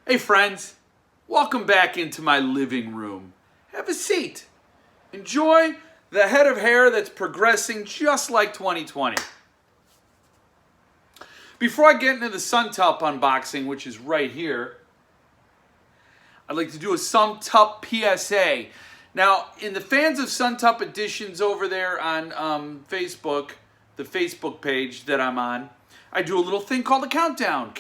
Hey friends, welcome back into my living room. Have a seat. Enjoy the head of hair that's progressing just like 2020. Before I get into the SUNTUP unboxing, which is right here, I'd like to do a SUNTUP PSA. Now, in the fans of SUNTUP editions over there on Facebook, the Facebook page that I'm on, I do a little thing called a countdown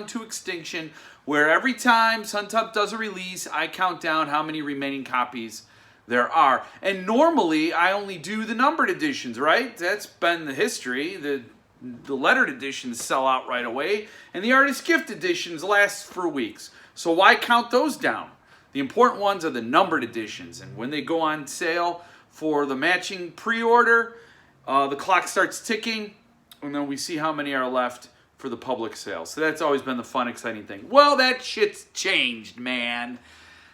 to extinction, where every time SUNTUP does a release, I count down how many remaining copies there are. And normally, I only do the numbered editions, right? That's been the history. The lettered editions sell out right away, and the artist gift editions last for weeks. So why count those down? The important ones are the numbered editions, and when they go on sale for the matching pre-order, the clock starts ticking, and then we see how many are left for the public sale. So that's always been the fun, exciting thing. Well, that shit's changed, man.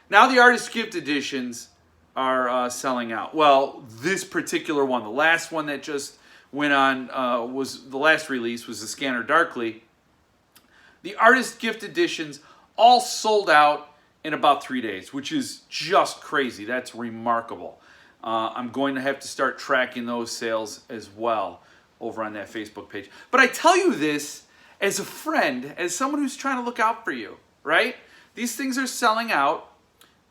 Now the artist gift editions are selling out. Well, this particular one, the last one that just went on, was the last release, was the Scanner Darkly. The artist gift editions all sold out in about 3 days, which is just crazy. That's remarkable. I'm going to have to start tracking those sales as well over on that Facebook page. But I tell you this as a friend, as someone who's trying to look out for you, right? These things are selling out.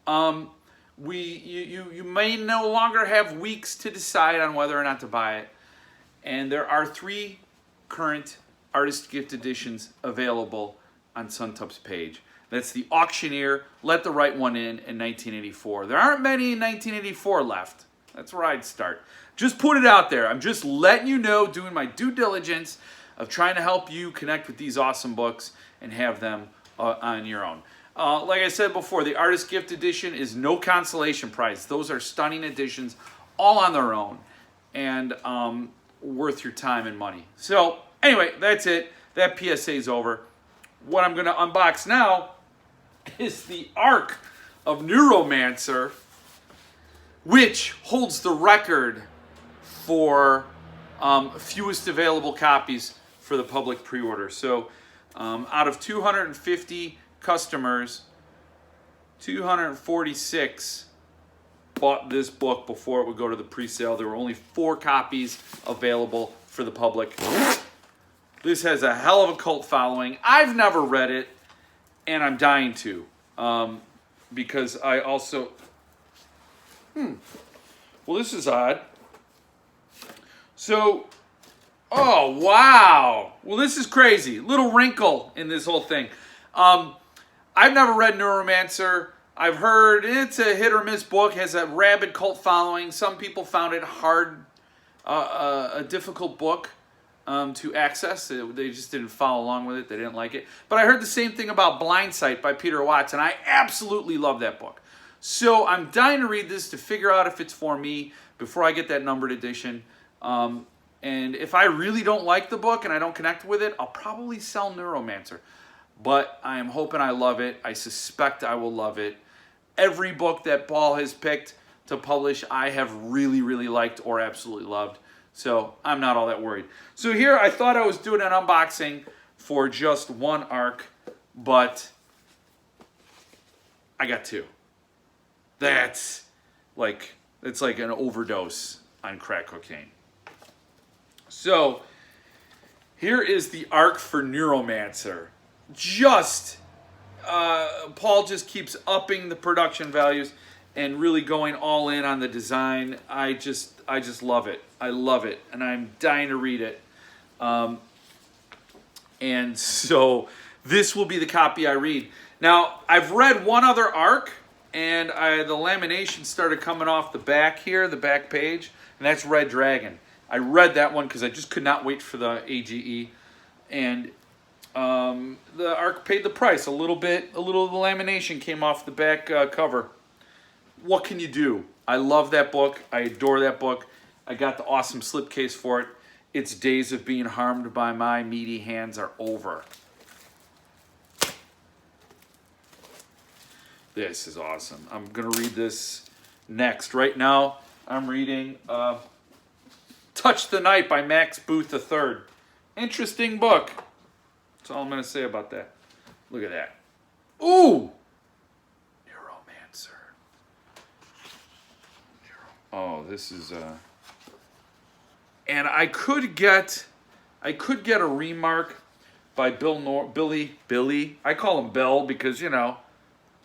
You may no longer have weeks to decide on whether or not to buy it. And there are 3 current artist gift editions available on SUNTUP's page. That's the Auctioneer, Let the Right One In 1984. There aren't many in 1984 left. That's where I'd start. Just put it out there. I'm just letting you know, doing my due diligence of trying to help you connect with these awesome books and have them on your own. Like I said before, the Artist Gift Edition is no consolation prize. Those are stunning editions, all on their own, and worth your time and money. So, anyway, that's it. That PSA is over. What I'm going to unbox now is the ARC of Neuromancer, which holds the record for fewest available copies for the public pre-order. So out of 250 customers, 246 bought this book before it would go to the pre-sale. There were only 4 copies available for the public. This has a hell of a cult following. I've never read it, and I'm dying to, because I also... Well, this is odd. So, oh, wow. Well, this is crazy. Little wrinkle in this whole thing. I've never read Neuromancer. I've heard it's a hit or miss book, has a rabid cult following. Some people found it hard, a difficult book to access. They just didn't follow along with it. They didn't like it. But I heard the same thing about Blind Sight by Peter Watts, and I absolutely love that book. So I'm dying to read this to figure out if it's for me before I get that numbered edition. And if I really don't like the book and I don't connect with it, I'll probably sell Neuromancer. But I am hoping I love it. I suspect I will love it. Every book that Paul has picked to publish, I have really, really liked or absolutely loved. So I'm not all that worried. So here I thought I was doing an unboxing for just one ARC, but I got 2. It's like an overdose on crack cocaine. So here is the ARC for Neuromancer. Paul just keeps upping the production values and really going all in on the design. I just love it. I love it, and I'm dying to read it. And so this will be the copy I read. Now, I've read one other ARC, and the lamination started coming off the back here, the back page, and that's Red Dragon. I read that one because I just could not wait for the AGE, and the ARC paid the price. A little of the lamination came off the back cover. What can you do? I love that book. I adore that book. I got the awesome slipcase for it. Its days of being harmed by my meaty hands are over. This is awesome. I'm going to read this next. Right now, I'm reading Touch the Night by Max Booth III. Interesting book. That's all I'm going to say about that. Look at that. Ooh! Neuromancer. Oh, this is and I could get a remark by Billy. I call him Bill because, you know,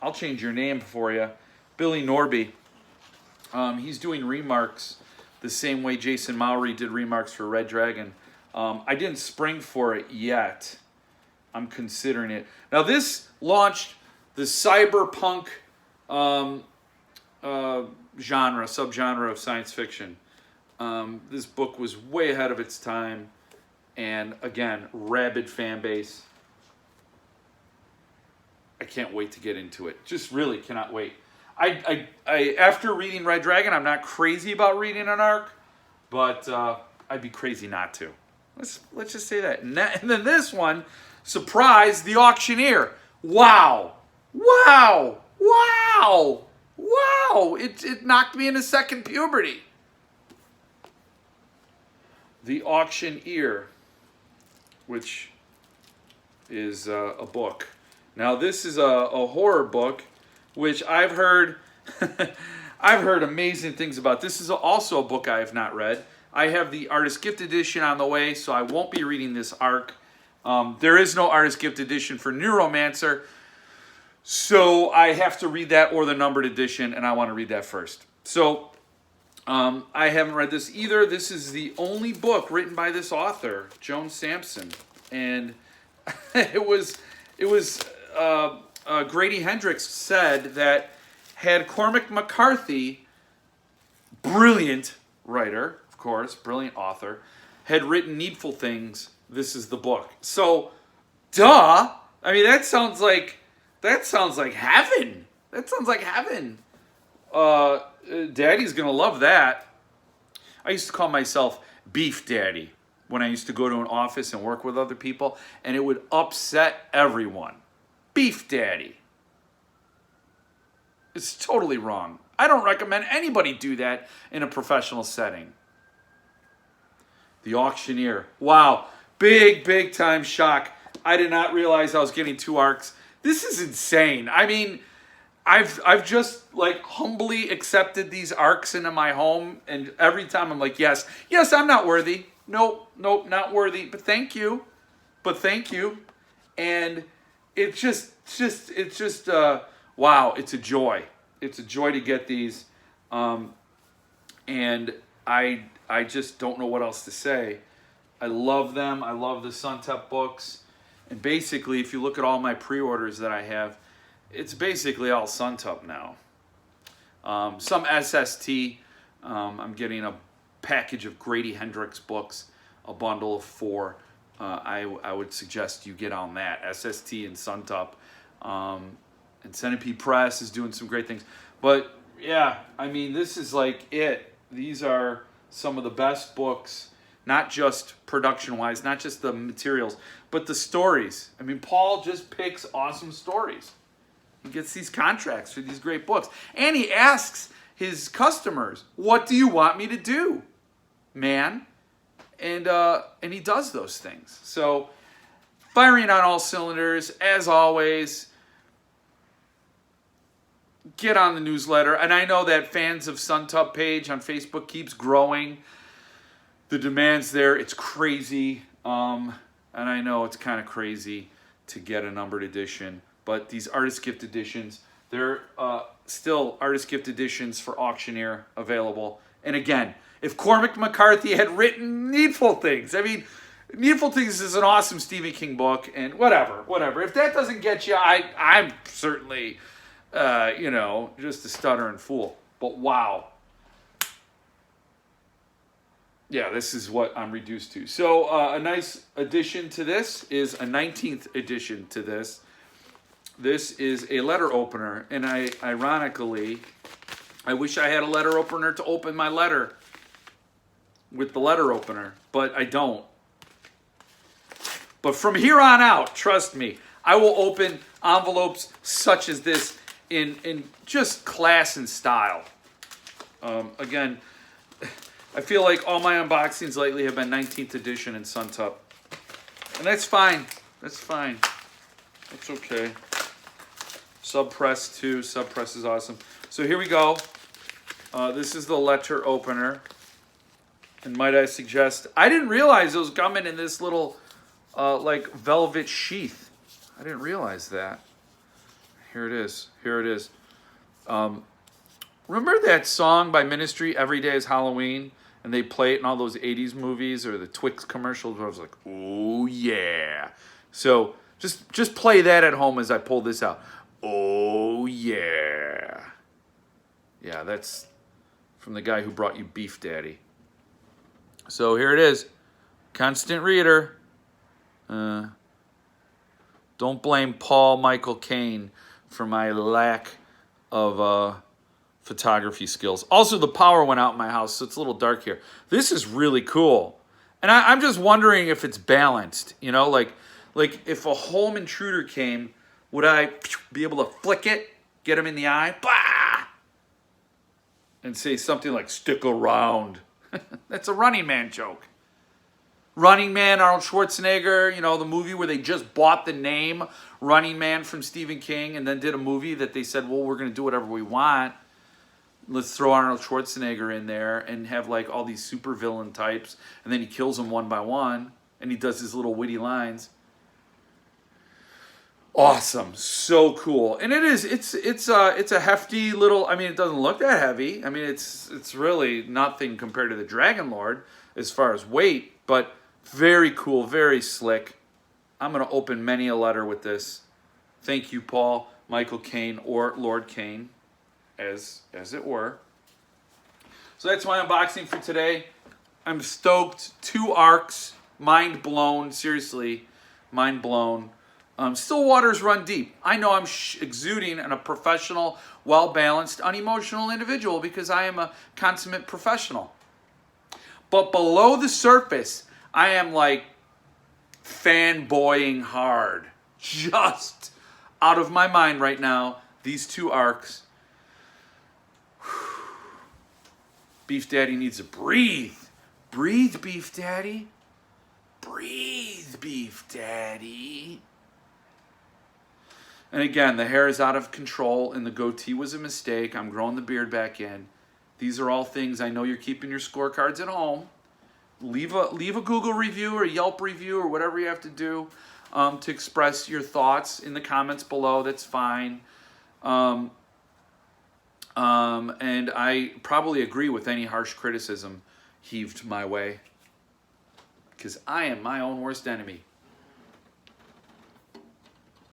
I'll change your name for you. Billy Norby. He's doing remarks the same way Jason Mowry did remarks for Red Dragon. I didn't spring for it yet. I'm considering it. Now this launched the cyberpunk subgenre of science fiction. This book was way ahead of its time, and again, rabid fan base. I can't wait to get into it. Just really cannot wait. I after reading Red Dragon, I'm not crazy about reading an ARC, but I'd be crazy not to. Let's just say that. And then this one, surprise, The Auctioneer. Wow. It knocked me into second puberty. The Auctioneer, which is a book. Now this is a horror book, which I've heard I've heard amazing things about. This is also a book I have not read. I have the Artist Gift Edition on the way, so I won't be reading this ARC. There is no Artist Gift Edition for Neuromancer, so I have to read that or the numbered edition, and I want to read that first. So I haven't read this either. This is the only book written by this author, Joan Sampson, and it was Grady Hendrix said that had Cormac McCarthy, brilliant writer, of course, brilliant author, had written Needful Things, this is the book. So, duh. I mean, that sounds like heaven. That sounds like heaven. Daddy's gonna love that. I used to call myself Beef Daddy when I used to go to an office and work with other people, and it would upset everyone. Beef Daddy. It's totally wrong. I don't recommend anybody do that in a professional setting. The Auctioneer. Wow. Big time shock. I did not realize I was getting 2 ARCs. This is insane. I mean, I've just like humbly accepted these ARCs into my home, and every time I'm like, yes, I'm not worthy. Nope, not worthy. But thank you. And it's just wow, it's a joy. It's a joy to get these. And I just don't know what else to say. I love them. I love the SUNTUP books. And basically, if you look at all my pre-orders that I have, it's basically all SUNTUP now. Some SST. I'm getting a package of Grady Hendrix books, a bundle of 4. I would suggest you get on that. SST and SUNTUP. And Centipede Press is doing some great things. But yeah, I mean, this is like it. These are some of the best books, not just production-wise, not just the materials, but the stories. I mean, Paul just picks awesome stories. He gets these contracts for these great books. And he asks his customers, what do you want me to do, man? And he does those things. So, firing on all cylinders, as always. Get on the newsletter. And I know that fans of SUNTUP page on Facebook keeps growing. The demand's there. It's crazy. And I know it's kind of crazy to get a numbered edition. But these Artist Gift Editions, they're still Artist Gift Editions for Auctioneer available. And again, if Cormac McCarthy had written Needful Things, I mean, Needful Things is an awesome Stephen King book, and whatever. If that doesn't get you, I'm certainly, just a stuttering fool. But wow. Yeah, this is what I'm reduced to. So a nice addition to this is a 19th edition to this. This is a letter opener, and ironically, I wish I had a letter opener to open my letter with the letter opener, but I don't. But from here on out, trust me, I will open envelopes such as this in just class and style. Again, I feel like all my unboxings lately have been 19th edition and SUNTUP. And that's fine. That's fine. That's okay. Sub press too. Sub press is awesome. So here we go. This is the letter opener. And might I suggest, I didn't realize it was coming in this little like velvet sheath. I didn't realize that. Here it is. Here it is. Remember that song by Ministry, Every Day is Halloween? And they play it in all those 80s movies or the Twix commercials where I was like, oh yeah. So just play that at home as I pull this out. Oh yeah. Yeah, that's from the guy who brought you Beef Daddy. So here it is. Constant reader. Don't blame Paul Michael Caine for my lack of photography skills. Also, the power went out in my house, so it's a little dark here. This is really cool. And I'm just wondering if it's balanced. You know, like if a home intruder came, would I be able to flick it, get him in the eye, bah! And say something like, stick around. That's a Running Man joke. Running Man, Arnold Schwarzenegger, you know, the movie where they just bought the name Running Man from Stephen King and then did a movie that they said, well, we're going to do whatever we want. Let's throw Arnold Schwarzenegger in there and have like all these supervillain types, and then he kills them one by one, and he does his little witty lines. Awesome, so cool, and it's a hefty little. I mean, it doesn't look that heavy. I mean, it's really nothing compared to the Dragon Lord as far as weight, but very cool, very slick. I'm gonna open many a letter with this. Thank you, Paul Michael Caine, or Lord Caine, as it were. So that's my unboxing for today. I'm stoked. 2 ARCS, mind blown. Seriously, mind blown. Still waters run deep. I know I'm exuding a professional, well-balanced, unemotional individual because I am a consummate professional. But below the surface, I am like fanboying hard. Just out of my mind right now. These 2 ARCS. Beef Daddy needs to breathe. Breathe, Beef Daddy. Breathe, Beef Daddy. And again, the hair is out of control and the goatee was a mistake. I'm growing the beard back in. These are all things I know you're keeping your scorecards at home. Leave a Google review or a Yelp review or whatever you have to do to express your thoughts in the comments below. That's fine. And I probably agree with any harsh criticism heaved my way because I am my own worst enemy.